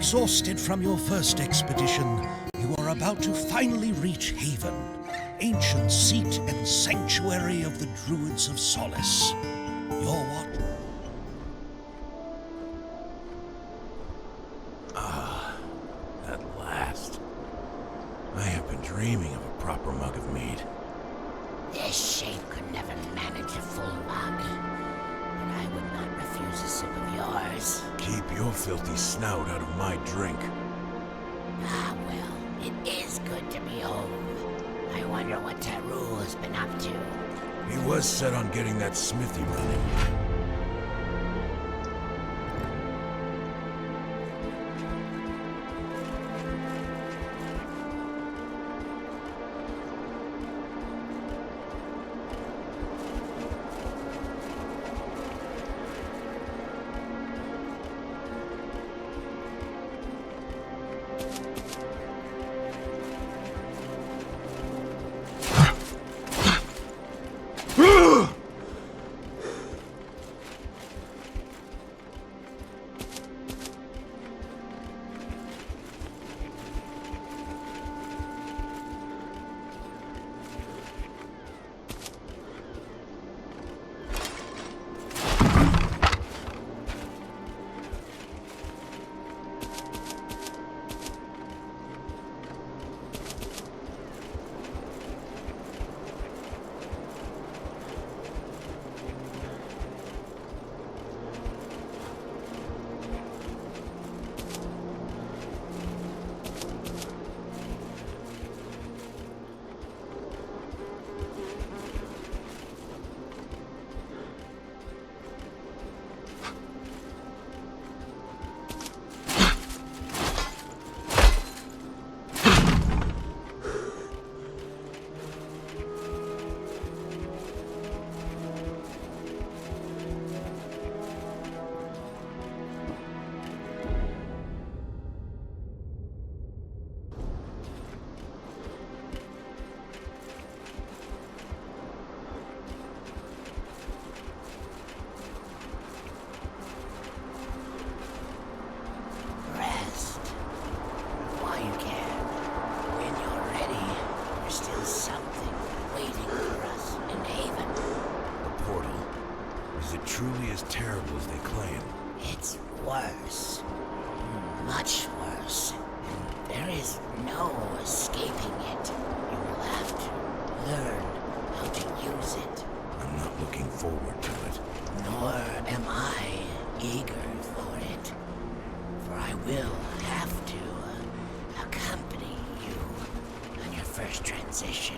Exhausted from your first expedition, you are about to finally reach Haven, ancient seat and sanctuary of the Druids of Solace. Your what? At last. I have been dreaming of a proper mug of mead. This shape could never manage a full mug, but I would not refuse a sip of yours. Keep your filthy snout out of my drink. Ah, well, it is good to be home. I wonder what Taru has been up to. He was set on getting that smithy running. Rest. While you can. When you're ready, there's still something waiting for us in Haven. The portal. Is it truly as terrible as they claim? It's worse. Much worse. There is no escaping it. You will have to learn how to use it. I'm not looking forward to it. Nor am I eager for it. For I will have to accompany you on your first transition.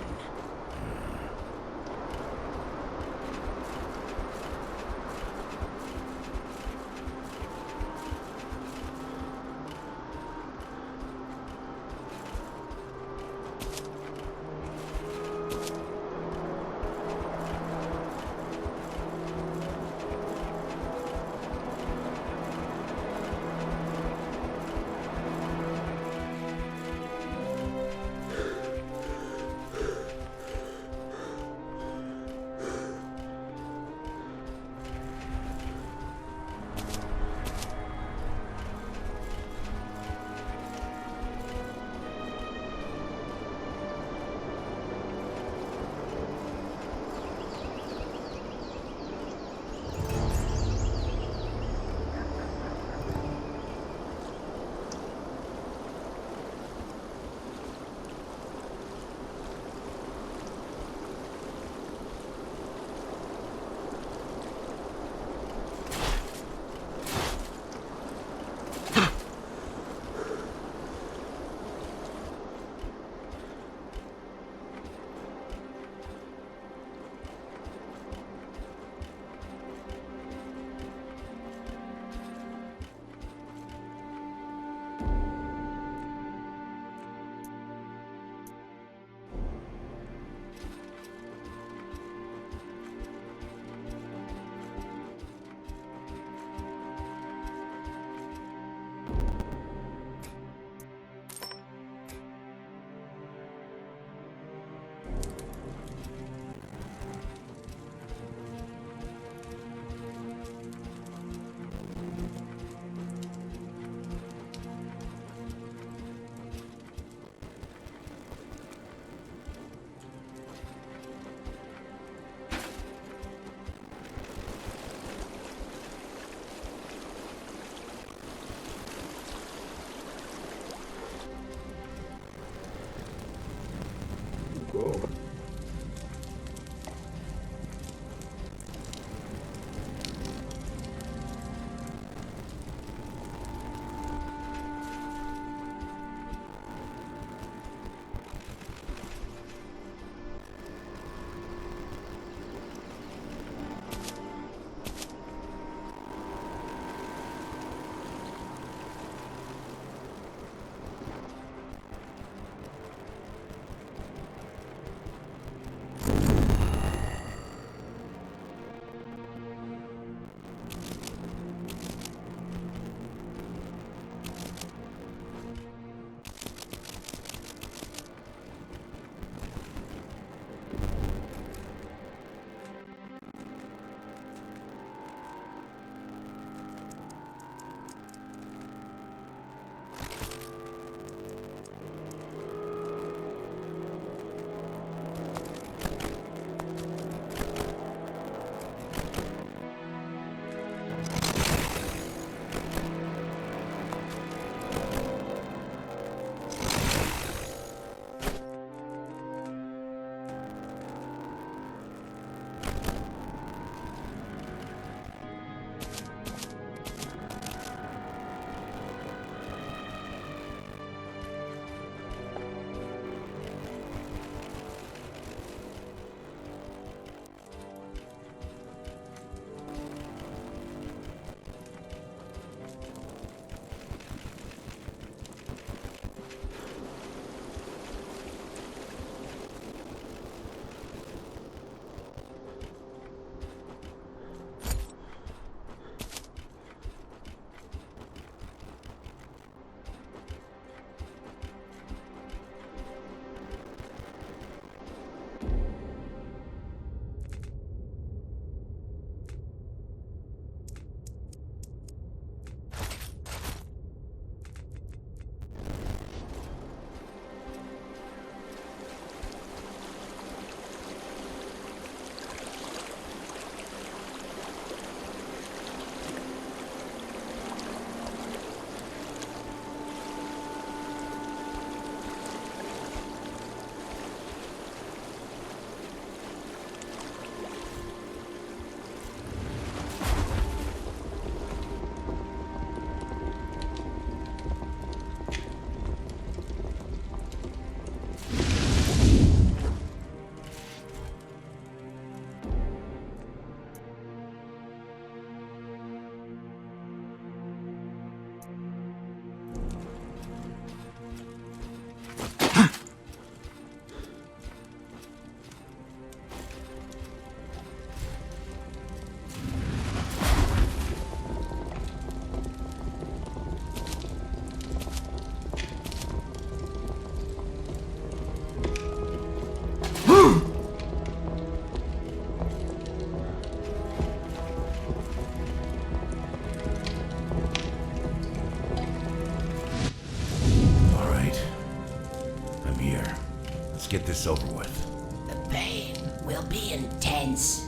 Let's get this over with. The pain will be intense.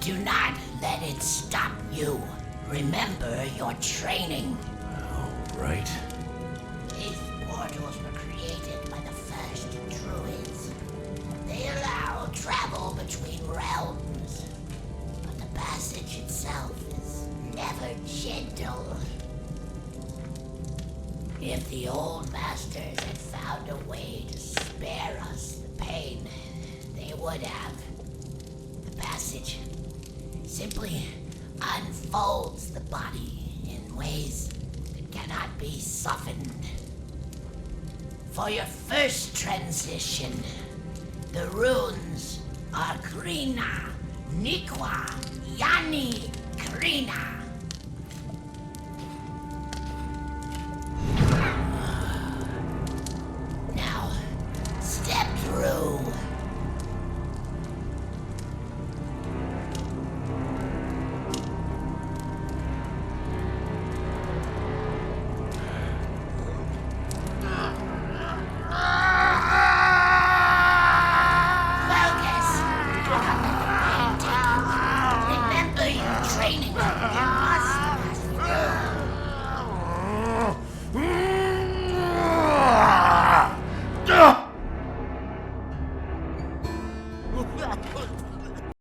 Do not let it stop you. Remember your training. All right. These portals were created by the first druids. They allow travel between realms, but the passage itself is never gentle. If the old masters had found a way to spare us the pain, they would have. The passage simply unfolds the body in ways that cannot be softened. For your first transition, the runes are Krina, Nikwa, Yani, Krina.